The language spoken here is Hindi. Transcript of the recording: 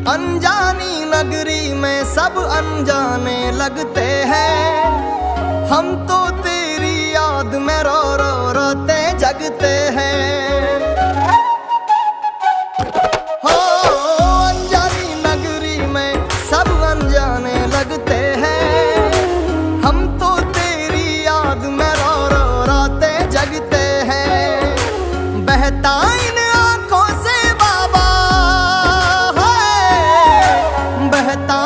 अनजानी नगरी में सब अनजाने लगते हैं। हम तो तेरी याद में रो रो रोते जगते हैं। हो अनजानी नगरी में सब अनजाने लगते हैं। हम तो तेरी याद में रो रो रोते जगते हैं। बहता इन आँखों से बाबा है, बहता